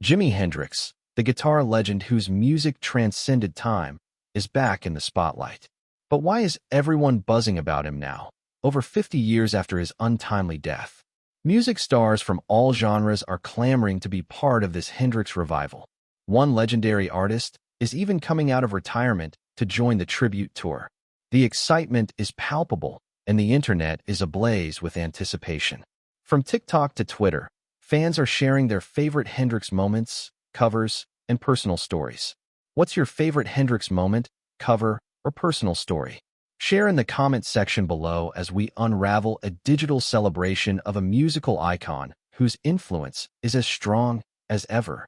Jimi Hendrix, the guitar legend whose music transcended time, is back in the spotlight. But why is everyone buzzing about him now, over 50 years after his untimely death? Music stars from all genres are clamoring to be part of this Hendrix revival. One legendary artist is even coming out of retirement to join the tribute tour. The excitement is palpable, and the internet is ablaze with anticipation. From TikTok to Twitter, fans are sharing their favorite Hendrix moments, covers, and personal stories. What's your favorite Hendrix moment, cover, or personal story? Share in the comment section below as we unravel a digital celebration of a musical icon whose influence is as strong as ever.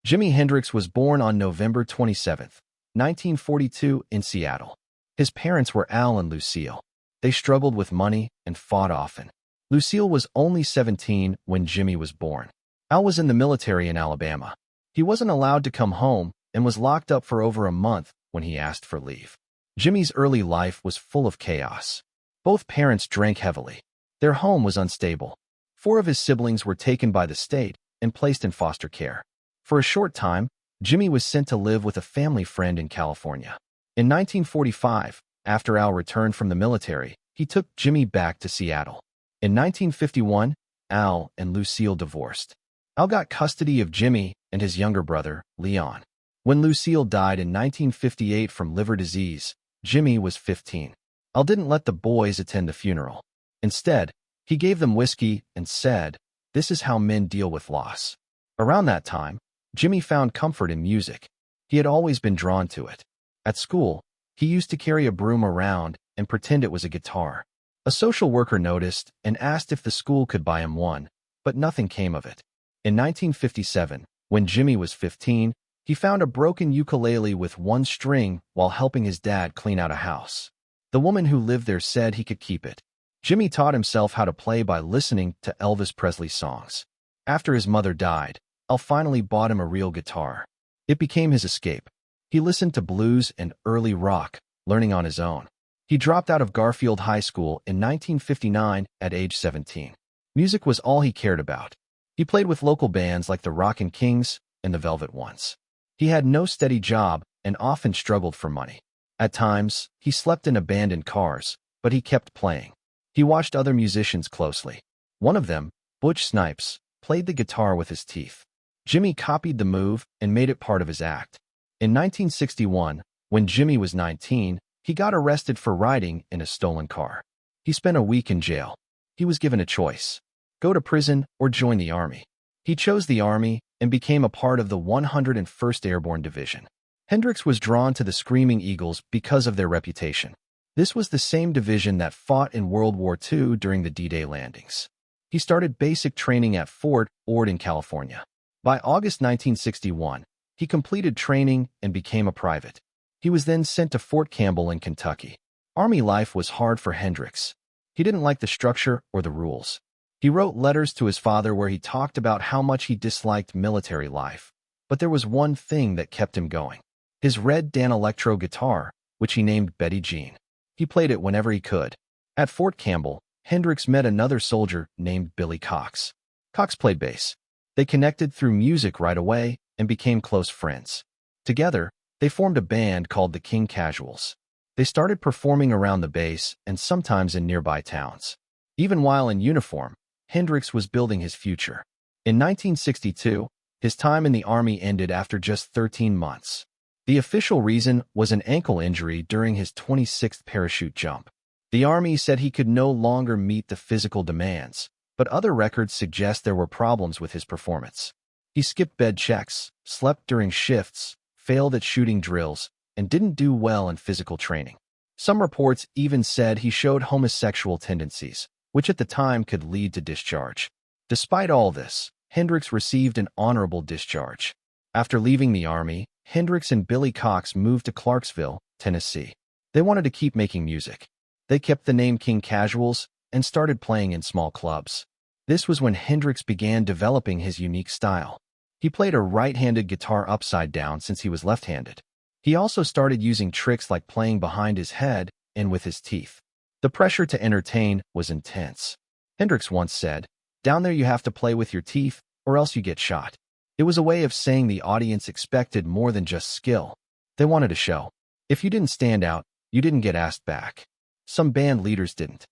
Jimi Hendrix was born on November 27, 1942, in Seattle. His parents were Al and Lucille. They struggled with money and fought often. Lucille was only 17 when Jimi was born. Al was in the military in Alabama. He wasn't allowed to come home and was locked up for over a month when he asked for leave. Jimi's early life was full of chaos. Both parents drank heavily. Their home was unstable. 4 of his siblings were taken by the state and placed in foster care. For a short time, Jimi was sent to live with a family friend in California. In 1945, after Al returned from the military, he took Jimi back to Seattle. In 1951, Al and Lucille divorced. Al got custody of Jimi and his younger brother, Leon. When Lucille died in 1958 from liver disease, Jimi was 15. Al didn't let the boys attend the funeral. Instead, he gave them whiskey and said, "This is how men deal with loss." Around that time, Jimi found comfort in music. He had always been drawn to it. At school, he used to carry a broom around and pretend it was a guitar. A social worker noticed and asked if the school could buy him one, but nothing came of it. In 1957, when Jimi was 15, he found a broken ukulele with one string while helping his dad clean out a house. The woman who lived there said he could keep it. Jimi taught himself how to play by listening to Elvis Presley songs. After his mother died, Al finally bought him a real guitar. It became his escape. He listened to blues and early rock, learning on his own. He dropped out of Garfield High School in 1959 at age 17. Music was all he cared about. He played with local bands like the Rockin' Kings and the Velvet Ones. He had no steady job and often struggled for money. At times, he slept in abandoned cars, but he kept playing. He watched other musicians closely. One of them, Butch Snipes, played the guitar with his teeth. Jimi copied the move and made it part of his act. In 1961, when Jimi was 19, he got arrested for riding in a stolen car. He spent a week in jail. He was given a choice: go to prison or join the Army. He chose the Army and became a part of the 101st Airborne Division. Hendrix was drawn to the Screaming Eagles because of their reputation. This was the same division that fought in World War II during the D-Day landings. He started basic training at Fort Ord in California. By August 1961, he completed training and became a private. He was then sent to Fort Campbell in Kentucky. Army life was hard for Hendrix. He didn't like the structure or the rules. He wrote letters to his father where he talked about how much he disliked military life. But there was one thing that kept him going: his red Dan Electro guitar, which he named Betty Jean. He played it whenever he could. At Fort Campbell, Hendrix met another soldier named Billy Cox. Cox played bass. They connected through music right away and became close friends. Together, they formed a band called the King Casuals. They started performing around the base and sometimes in nearby towns. Even while in uniform, Hendrix was building his future. In 1962, his time in the Army ended after just 13 months. The official reason was an ankle injury during his 26th parachute jump. The Army said he could no longer meet the physical demands, but other records suggest there were problems with his performance. He skipped bed checks, slept during shifts, failed at shooting drills, and didn't do well in physical training. Some reports even said he showed homosexual tendencies, which at the time could lead to discharge. Despite all this, Hendrix received an honorable discharge. After leaving the Army, Hendrix and Billy Cox moved to Clarksville, Tennessee. They wanted to keep making music. They kept the name King Casuals and started playing in small clubs. This was when Hendrix began developing his unique style. He played a right-handed guitar upside down since he was left-handed. He also started using tricks like playing behind his head and with his teeth. The pressure to entertain was intense. Hendrix once said, "Down there you have to play with your teeth or else you get shot. It was a way of saying the audience expected more than just skill. They wanted a show. If you didn't stand out, you didn't get asked back. Some band leaders didn't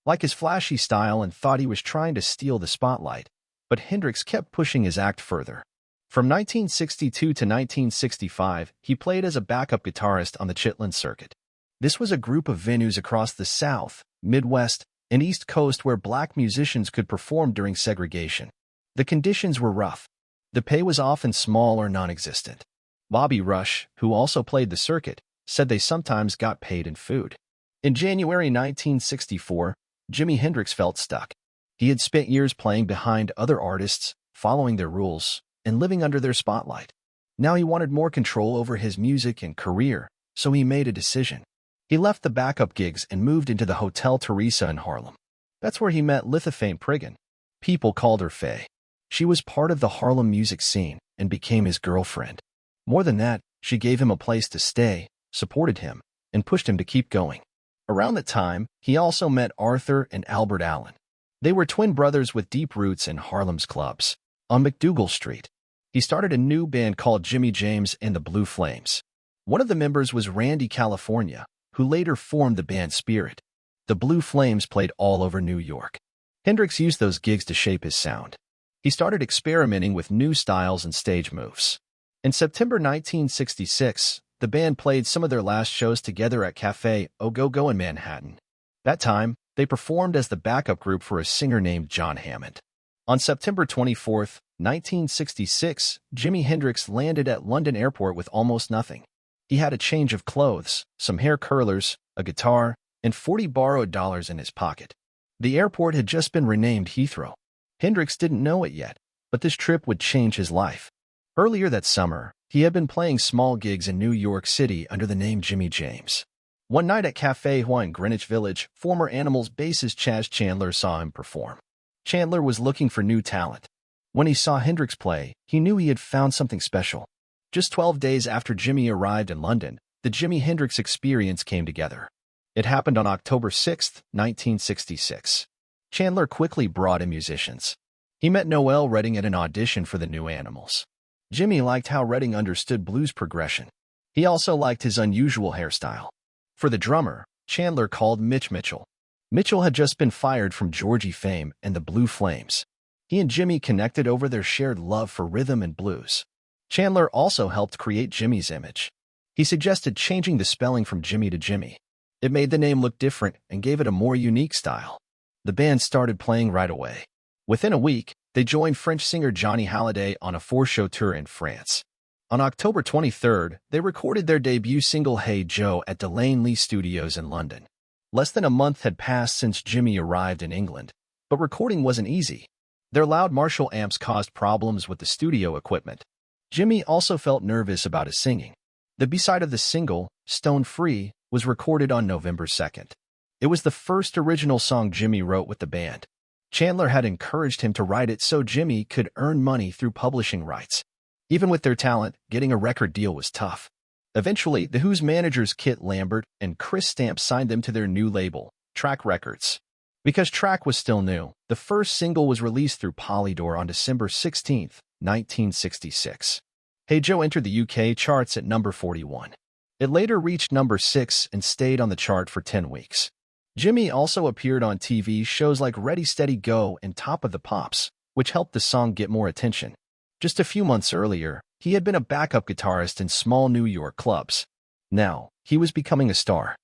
like his flashy style and thought he was trying to steal the spotlight, but Hendrix kept pushing his act further. From 1962 to 1965, he played as a backup guitarist on the Chitlin circuit. This was a group of venues across the South, Midwest, and East Coast where black musicians could perform during segregation. The conditions were rough. The pay was often small or non-existent. Bobby Rush, who also played the circuit, said they sometimes got paid in food. In January 1964, Jimi Hendrix felt stuck. He had spent years playing behind other artists, following their rules, and living under their spotlight. Now he wanted more control over his music and career, so he made a decision. He left the backup gigs and moved into the Hotel Teresa in Harlem. That's where he met Lithafame Priggen. People called her Faye. She was part of the Harlem music scene and became his girlfriend. More than that, she gave him a place to stay, supported him, and pushed him to keep going. Around that time, he also met Arthur and Albert Allen. They were twin brothers with deep roots in Harlem's clubs. On McDougal Street, he started a new band called Jimmy James and the Blue Flames. One of the members was Randy California, who later formed the band Spirit. The Blue Flames played all over New York. Hendrix used those gigs to shape his sound. He started experimenting with new styles and stage moves. In September 1966, the band played some of their last shows together at Café Au Go Go in Manhattan. That time, they performed as the backup group for a singer named John Hammond. On September 24, 1966, Jimi Hendrix landed at London Airport with almost nothing. He had a change of clothes, some hair curlers, a guitar, and 40 borrowed dollars in his pocket. The airport had just been renamed Heathrow. Hendrix didn't know it yet, but this trip would change his life. Earlier that summer, he had been playing small gigs in New York City under the name Jimmy James. One night at Café Hua in Greenwich Village, former Animals bassist Chaz Chandler saw him perform. Chandler was looking for new talent. When he saw Hendrix play, he knew he had found something special. Just 12 days after Jimmy arrived in London, the Jimi Hendrix Experience came together. It happened on October 6, 1966. Chandler quickly brought in musicians. He met Noel Redding at an audition for the new Animals. Jimmy liked how Redding understood blues progression. He also liked his unusual hairstyle. For the drummer, Chandler called Mitch Mitchell. Mitchell had just been fired from Georgie fame and the Blue Flames. He and Jimmy connected over their shared love for rhythm and blues. Chandler also helped create Jimmy's image. He suggested changing the spelling from Jimmy to Jimmy. It made the name look different and gave it a more unique style. The band started playing right away. Within a week, they joined French singer Johnny Hallyday on a 4-show tour in France. On October 23rd, they recorded their debut single Hey Joe at Delane Lee Studios in London. Less than a month had passed since Jimmy arrived in England, but recording wasn't easy. Their loud Marshall amps caused problems with the studio equipment. Jimmy also felt nervous about his singing. The B-side of the single, Stone Free, was recorded on November 2nd. It was the first original song Jimmy wrote with the band. Chandler had encouraged him to write it so Jimmy could earn money through publishing rights. Even with their talent, getting a record deal was tough. Eventually, The Who's managers Kit Lambert and Chris Stamp signed them to their new label, Track Records. Because Track was still new, the first single was released through Polydor on December 16, 1966. Hey Joe entered the UK charts at number 41. It later reached number 6 and stayed on the chart for 10 weeks. Jimmy also appeared on TV shows like Ready Steady Go and Top of the Pops, which helped the song get more attention. Just a few months earlier, he had been a backup guitarist in small New York clubs. Now, he was becoming a star.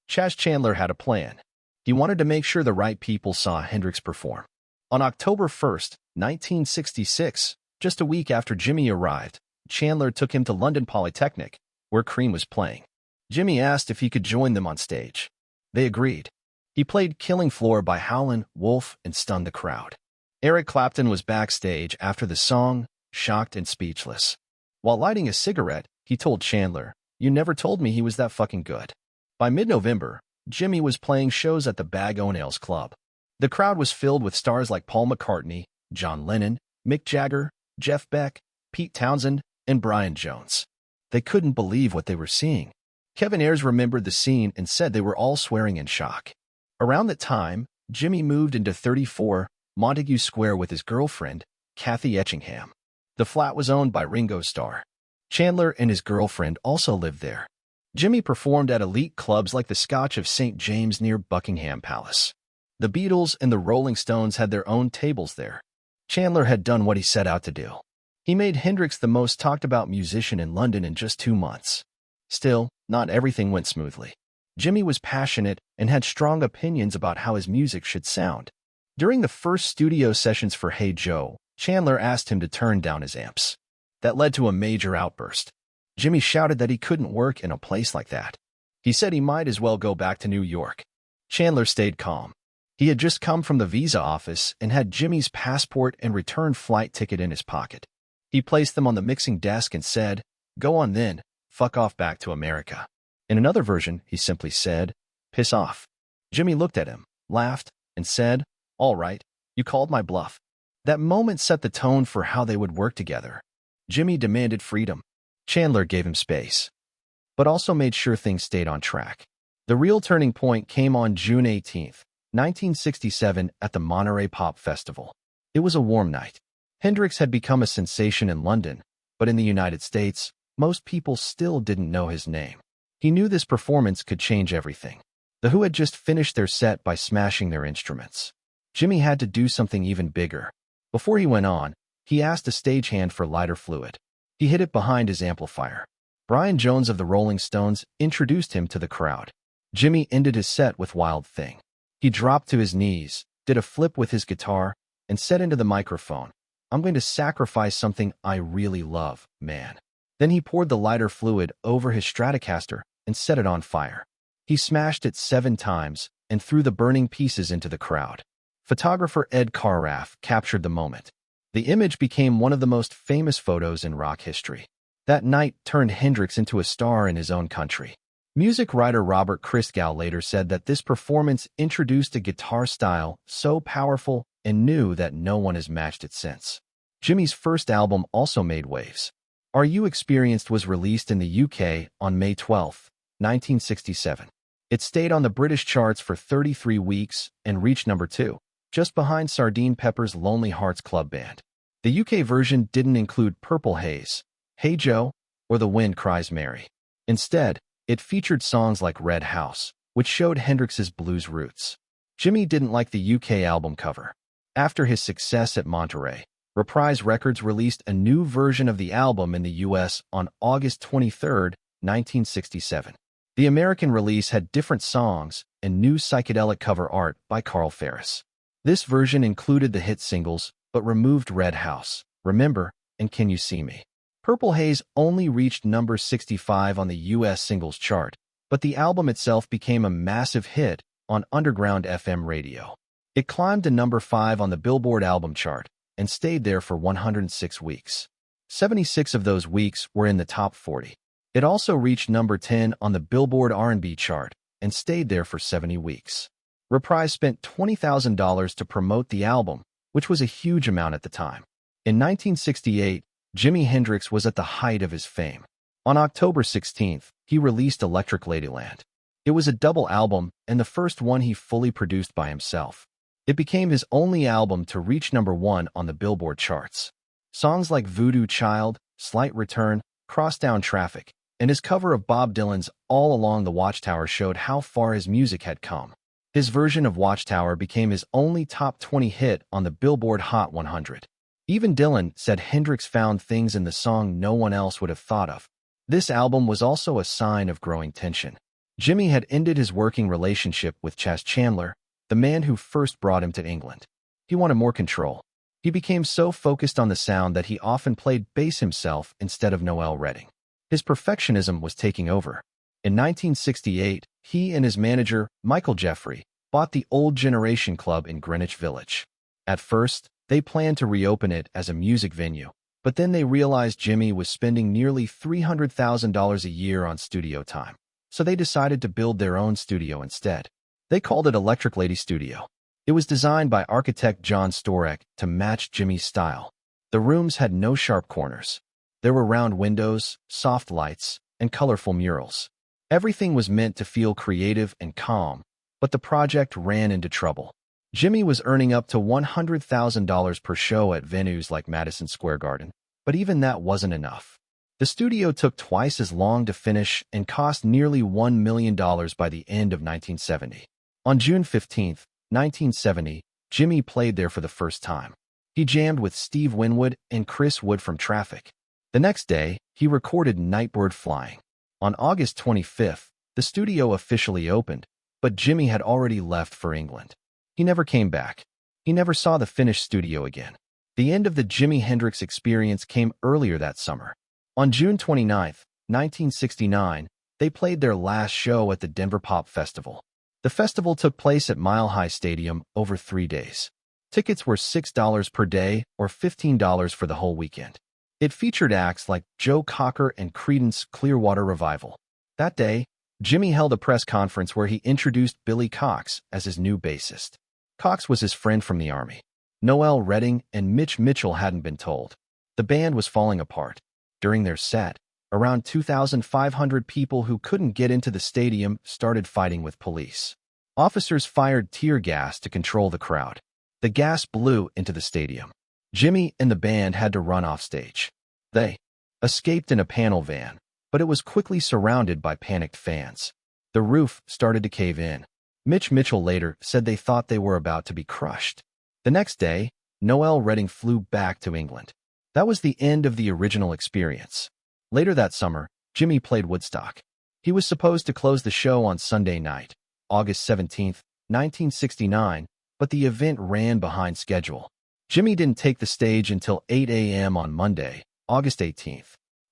Chaz Chandler had a plan. He wanted to make sure the right people saw Hendrix perform. On October 1, 1966, just a week after Jimmy arrived, Chandler took him to London Polytechnic, where Cream was playing. Jimmy asked if he could join them on stage. They agreed. He played Killing Floor by Howlin' Wolf and stunned the crowd. Eric Clapton was backstage after the song, shocked and speechless. While lighting a cigarette, he told Chandler, "You never told me he was that fucking good." By mid-November, Jimmy was playing shows at the Bag O' Nails Club. The crowd was filled with stars like Paul McCartney, John Lennon, Mick Jagger, Jeff Beck, Pete Townsend, and Brian Jones. They couldn't believe what they were seeing. Kevin Ayers remembered the scene and said they were all swearing in shock. Around that time, Jimmy moved into 34 Montague Square with his girlfriend, Kathy Etchingham. The flat was owned by Ringo Starr. Chandler and his girlfriend also lived there. Jimi performed at elite clubs like the Scotch of St. James near Buckingham Palace. The Beatles and the Rolling Stones had their own tables there. Chandler had done what he set out to do. He made Hendrix the most talked-about musician in London in just 2 months. Still, not everything went smoothly. Jimi was passionate and had strong opinions about how his music should sound. During the first studio sessions for Hey Joe, Chandler asked him to turn down his amps. That led to a major outburst. Jimi shouted that he couldn't work in a place like that. He said he might as well go back to New York. Chandler stayed calm. He had just come from the visa office and had Jimi's passport and return flight ticket in his pocket. He placed them on the mixing desk and said, "Go on then, fuck off back to America." In another version, he simply said, "Piss off." Jimi looked at him, laughed, and said, "All right, you called my bluff." That moment set the tone for how they would work together. Jimi demanded freedom. Chandler gave him space, but also made sure things stayed on track. The real turning point came on June 18, 1967, at the Monterey Pop Festival. It was a warm night. Hendrix had become a sensation in London, but in the United States, most people still didn't know his name. He knew this performance could change everything. The Who had just finished their set by smashing their instruments. Jimi had to do something even bigger. Before he went on, he asked a stagehand for lighter fluid. He hid it behind his amplifier. Brian Jones of the Rolling Stones introduced him to the crowd. Jimi ended his set with Wild Thing. He dropped to his knees, did a flip with his guitar, and said into the microphone, "I'm going to sacrifice something I really love, man." Then he poured the lighter fluid over his Stratocaster and set it on fire. He smashed it 7 times and threw the burning pieces into the crowd. Photographer Ed Carraff captured the moment. The image became one of the most famous photos in rock history. That night turned Hendrix into a star in his own country. Music writer Robert Christgau later said that this performance introduced a guitar style so powerful and new that no one has matched it since. Jimi's first album also made waves. Are You Experienced was released in the UK on May 12, 1967. It stayed on the British charts for 33 weeks and reached number 2, just behind Sardine Pepper's Lonely Hearts Club Band. The UK version didn't include Purple Haze, Hey Joe, or The Wind Cries Mary. Instead, it featured songs like Red House, which showed Hendrix's blues roots. Jimi didn't like the UK album cover. After his success at Monterey, Reprise Records released a new version of the album in the US on August 23, 1967. The American release had different songs and new psychedelic cover art by Carl Ferris. This version included the hit singles, but removed Red House, Remember, and Can You See Me? Purple Haze only reached number 65 on the US singles chart, but the album itself became a massive hit on underground FM radio. It climbed to number 5 on the Billboard album chart and stayed there for 106 weeks. 76 of those weeks were in the top 40. It also reached number 10 on the Billboard R&B chart and stayed there for 70 weeks. Reprise spent $20,000 to promote the album, which was a huge amount at the time. In 1968, Jimi Hendrix was at the height of his fame. On October 16th, he released Electric Ladyland. It was a double album and the first one he fully produced by himself. It became his only album to reach number 1 on the Billboard charts. Songs like Voodoo Child, Slight Return, Crosstown Traffic, and his cover of Bob Dylan's All Along the Watchtower showed how far his music had come. His version of Watchtower became his only top 20 hit on the Billboard Hot 100. Even Dylan said Hendrix found things in the song no one else would have thought of. This album was also a sign of growing tension. Jimi had ended his working relationship with Chas Chandler, the man who first brought him to England. He wanted more control. He became so focused on the sound that he often played bass himself instead of Noel Redding. His perfectionism was taking over. In 1968, he and his manager, Michael Jeffrey, bought the Old Generation Club in Greenwich Village. At first, they planned to reopen it as a music venue, but then they realized Jimi was spending nearly $300,000 a year on studio time, so they decided to build their own studio instead. They called it Electric Lady Studio. It was designed by architect John Storek to match Jimi's style. The rooms had no sharp corners. There were round windows, soft lights, and colorful murals. Everything was meant to feel creative and calm, but the project ran into trouble. Jimi was earning up to $100,000 per show at venues like Madison Square Garden, but even that wasn't enough. The studio took twice as long to finish and cost nearly $1 million by the end of 1970. On June 15, 1970, Jimi played there for the first time. He jammed with Steve Winwood and Chris Wood from Traffic. The next day, he recorded Nightbird Flying. On August 25th, the studio officially opened, but Jimi had already left for England. He never came back. He never saw the finished studio again. The end of the Jimi Hendrix experience came earlier that summer. On June 29, 1969, they played their last show at the Denver Pop Festival. The festival took place at Mile High Stadium over 3 days. Tickets were $6 per day or $15 for the whole weekend. It featured acts like Joe Cocker and Creedence Clearwater Revival. That day, Jimi held a press conference where he introduced Billy Cox as his new bassist. Cox was his friend from the Army. Noel Redding and Mitch Mitchell hadn't been told. The band was falling apart. During their set, around 2,500 people who couldn't get into the stadium started fighting with police. Officers fired tear gas to control the crowd. The gas blew into the stadium. Jimi and the band had to run off stage. They escaped in a panel van, but it was quickly surrounded by panicked fans. The roof started to cave in. Mitch Mitchell later said they thought they were about to be crushed. The next day, Noel Redding flew back to England. That was the end of the original experience. Later that summer, Jimi played Woodstock. He was supposed to close the show on Sunday night, August 17, 1969, but the event ran behind schedule. Jimi didn't take the stage until 8 a.m. on Monday, August 18.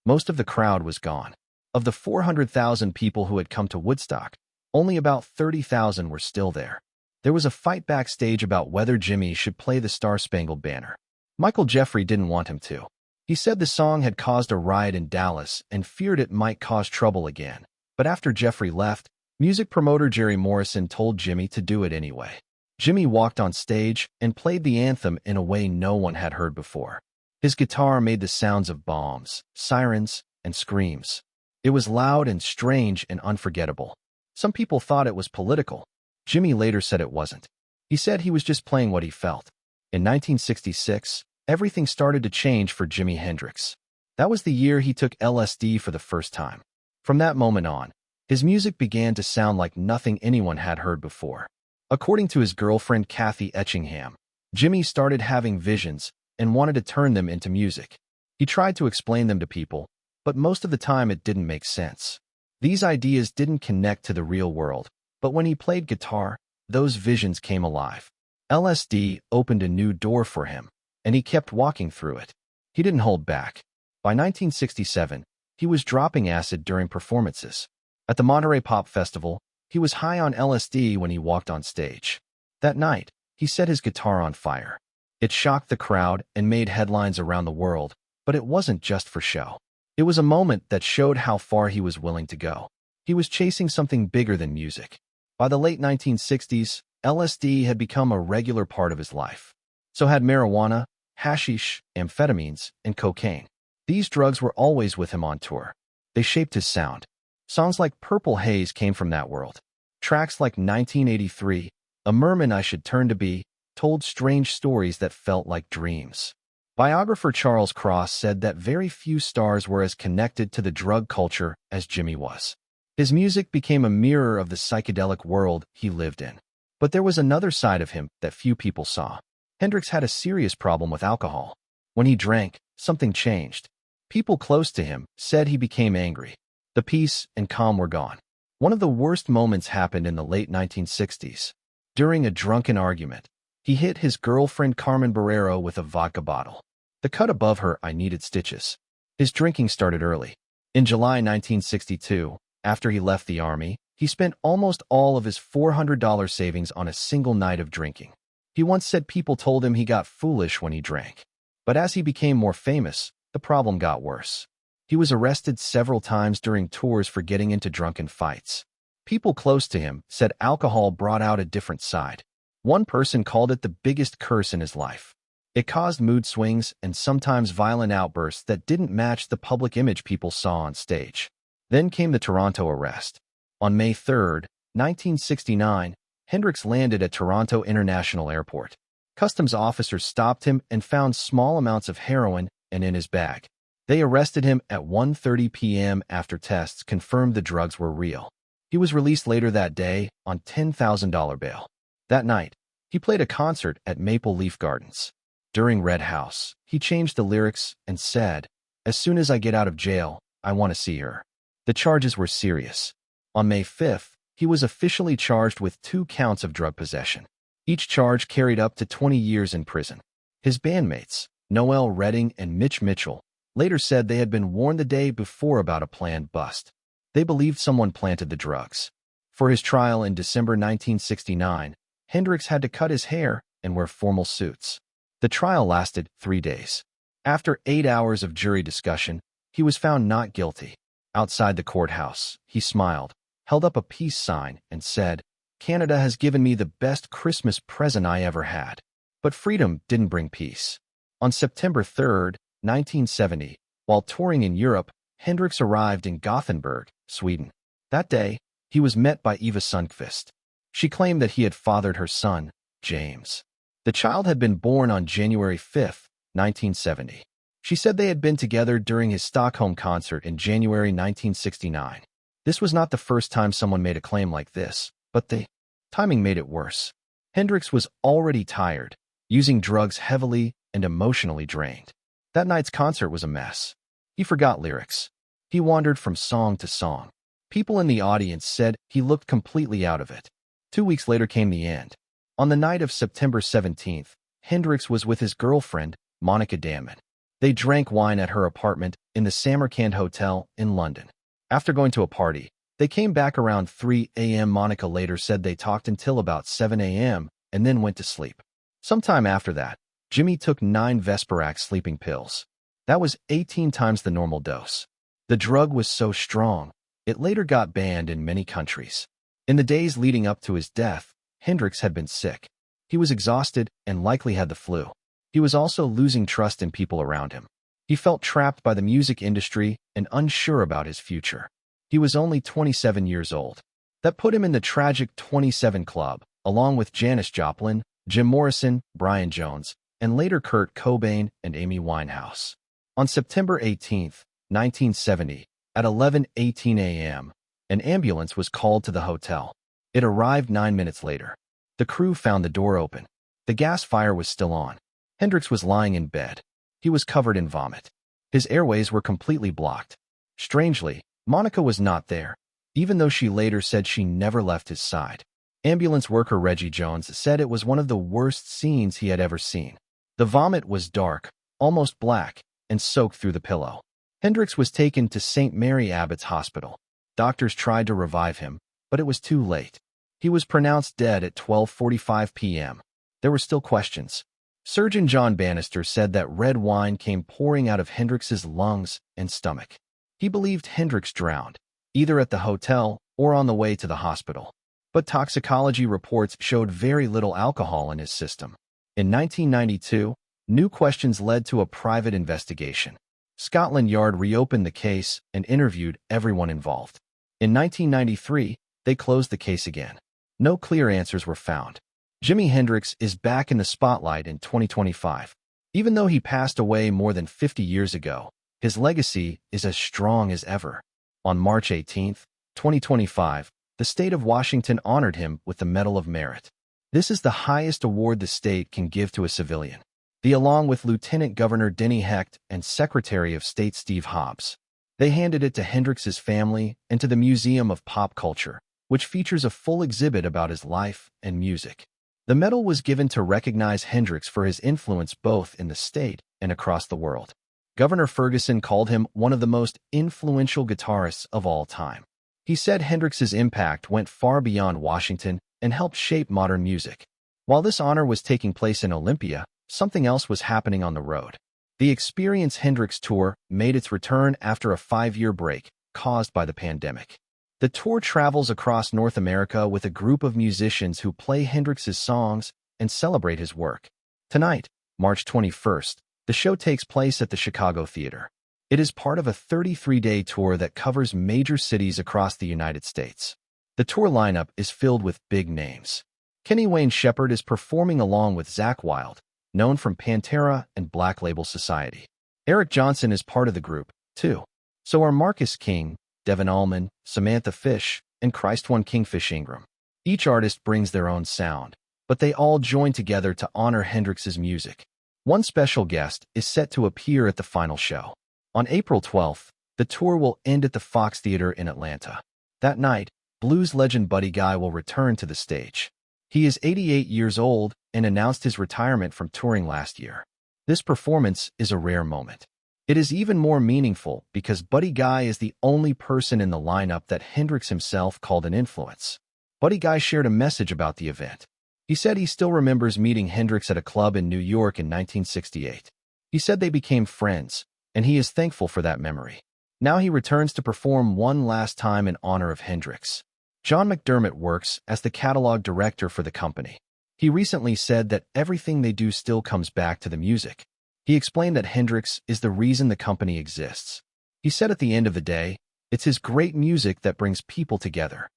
Most of the crowd was gone. Of the 400,000 people who had come to Woodstock, only about 30,000 were still there. There was a fight backstage about whether Jimi should play the Star-Spangled Banner. Michael Jeffrey didn't want him to. He said the song had caused a riot in Dallas and feared it might cause trouble again. But after Jeffrey left, music promoter Jerry Morrison told Jimi to do it anyway. Jimi walked on stage and played the anthem in a way no one had heard before. His guitar made the sounds of bombs, sirens, and screams. It was loud and strange and unforgettable. Some people thought it was political. Jimi later said it wasn't. He said he was just playing what he felt. In 1966, everything started to change for Jimi Hendrix. That was the year he took LSD for the first time. From that moment on, his music began to sound like nothing anyone had heard before. According to his girlfriend Kathy Etchingham, Jimi started having visions and wanted to turn them into music. He tried to explain them to people, but most of the time it didn't make sense. These ideas didn't connect to the real world, but when he played guitar, those visions came alive. LSD opened a new door for him, and he kept walking through it. He didn't hold back. By 1967, he was dropping acid during performances. At the Monterey Pop Festival, he was high on LSD when he walked on stage. That night, he set his guitar on fire. It shocked the crowd and made headlines around the world, but it wasn't just for show. It was a moment that showed how far he was willing to go. He was chasing something bigger than music. By the late 1960s, LSD had become a regular part of his life. So had marijuana, hashish, amphetamines, and cocaine. These drugs were always with him on tour. They shaped his sound. Songs like Purple Haze came from that world. Tracks like 1983, A Merman I Should Turn to Be, told strange stories that felt like dreams. Biographer Charles Cross said that very few stars were as connected to the drug culture as Jimi was. His music became a mirror of the psychedelic world he lived in. But there was another side of him that few people saw. Hendrix had a serious problem with alcohol. When he drank, something changed. People close to him said he became angry. The peace and calm were gone. One of the worst moments happened in the late 1960s. During a drunken argument, he hit his girlfriend Carmen Barrero with a vodka bottle. The cut above her eye needed stitches. His drinking started early. In July 1962, after he left the Army, he spent almost all of his $400 savings on a single night of drinking. He once said people told him he got foolish when he drank. But as he became more famous, the problem got worse. He was arrested several times during tours for getting into drunken fights. People close to him said alcohol brought out a different side. One person called it the biggest curse in his life. It caused mood swings and sometimes violent outbursts that didn't match the public image people saw on stage. Then came the Toronto arrest. On May 3, 1969, Hendrix landed at Toronto International Airport. Customs officers stopped him and found small amounts of heroin and in his bag. They arrested him at 1:30 p.m. after tests confirmed the drugs were real. He was released later that day on $10,000 bail. That night, he played a concert at Maple Leaf Gardens. During Red House, he changed the lyrics and said, "As soon as I get out of jail, I want to see her." The charges were serious. On May 5th, he was officially charged with 2 counts of drug possession. Each charge carried up to 20 years in prison. His bandmates, Noel Redding and Mitch Mitchell, later said they had been warned the day before about a planned bust. They believed someone planted the drugs. For his trial in December 1969, Hendrix had to cut his hair and wear formal suits. The trial lasted 3 days. After 8 hours of jury discussion, he was found not guilty. Outside the courthouse, he smiled, held up a peace sign, and said, "Canada has given me the best Christmas present I ever had." But freedom didn't bring peace. On September 3, 1970, while touring in Europe, Hendrix arrived in Gothenburg, Sweden. That day, he was met by Eva Sundqvist. She claimed that he had fathered her son, James. The child had been born on January 5, 1970. She said they had been together during his Stockholm concert in January 1969. This was not the first time someone made a claim like this, but the timing made it worse. Hendrix was already tired, using drugs heavily and emotionally drained. That night's concert was a mess. He forgot lyrics. He wandered from song to song. People in the audience said he looked completely out of it. 2 weeks later came the end. On the night of September 17th, Hendrix was with his girlfriend, Monica Damon. They drank wine at her apartment in the Samarkand Hotel in London. After going to a party, they came back around 3 a.m. Monica later said they talked until about 7 a.m. and then went to sleep. Sometime after that, Jimmy took 9 Vesperax sleeping pills. That was 18 times the normal dose. The drug was so strong, it later got banned in many countries. In the days leading up to his death, Hendrix had been sick. He was exhausted and likely had the flu. He was also losing trust in people around him. He felt trapped by the music industry and unsure about his future. He was only 27 years old. That put him in the tragic 27 Club, along with Janis Joplin, Jim Morrison, Brian Jones, and later Kurt Cobain and Amy Winehouse. On September 18, 1970, at 11:18 a.m., an ambulance was called to the hotel. It arrived 9 minutes later. The crew found the door open. The gas fire was still on. Hendrix was lying in bed. He was covered in vomit. His airways were completely blocked. Strangely, Monica was not there, even though she later said she never left his side. Ambulance worker Reggie Jones said it was one of the worst scenes he had ever seen. The vomit was dark, almost black, and soaked through the pillow. Hendrix was taken to St. Mary Abbott's Hospital. Doctors tried to revive him, but it was too late. He was pronounced dead at 12:45 p.m. There were still questions. Surgeon John Bannister said that red wine came pouring out of Hendrix's lungs and stomach. He believed Hendrix drowned, either at the hotel or on the way to the hospital. But toxicology reports showed very little alcohol in his system. In 1992, new questions led to a private investigation. Scotland Yard reopened the case and interviewed everyone involved. In 1993, they closed the case again. No clear answers were found. Jimi Hendrix is back in the spotlight in 2025. Even though he passed away more than 50 years ago, his legacy is as strong as ever. On March 18, 2025, the state of Washington honored him with the Medal of Merit. This is the highest award the state can give to a civilian. Along with Lieutenant Governor Denny Hecht and Secretary of State Steve Hobbs. They handed it to Hendrix's family and to the Museum of Pop Culture, which features a full exhibit about his life and music. The medal was given to recognize Hendrix for his influence both in the state and across the world. Governor Ferguson called him one of the most influential guitarists of all time. He said Hendrix's impact went far beyond Washington and helped shape modern music. While this honor was taking place in Olympia, something else was happening on the road. The Experience Hendrix Tour made its return after a 5-year break caused by the pandemic. The tour travels across North America with a group of musicians who play Hendrix's songs and celebrate his work. Tonight, March 21st, the show takes place at the Chicago Theater. It is part of a 33-day tour that covers major cities across the United States. The tour lineup is filled with big names. Kenny Wayne Shepherd is performing along with Zakk Wylde, known from Pantera and Black Label Society. Eric Johnson is part of the group, too. So are Marcus King, Devin Allman, Samantha Fish, and Christ One Kingfish Ingram. Each artist brings their own sound, but they all join together to honor Hendrix's music. One special guest is set to appear at the final show. On April 12th, the tour will end at the Fox Theater in Atlanta. That night, blues legend Buddy Guy will return to the stage. He is 88 years old and announced his retirement from touring last year. This performance is a rare moment. It is even more meaningful because Buddy Guy is the only person in the lineup that Hendrix himself called an influence. Buddy Guy shared a message about the event. He said he still remembers meeting Hendrix at a club in New York in 1968. He said they became friends, and he is thankful for that memory. Now he returns to perform one last time in honor of Hendrix. John McDermott works as the catalog director for the company. He recently said that everything they do still comes back to the music. He explained that Hendrix is the reason the company exists. He said at the end of the day, it's his great music that brings people together.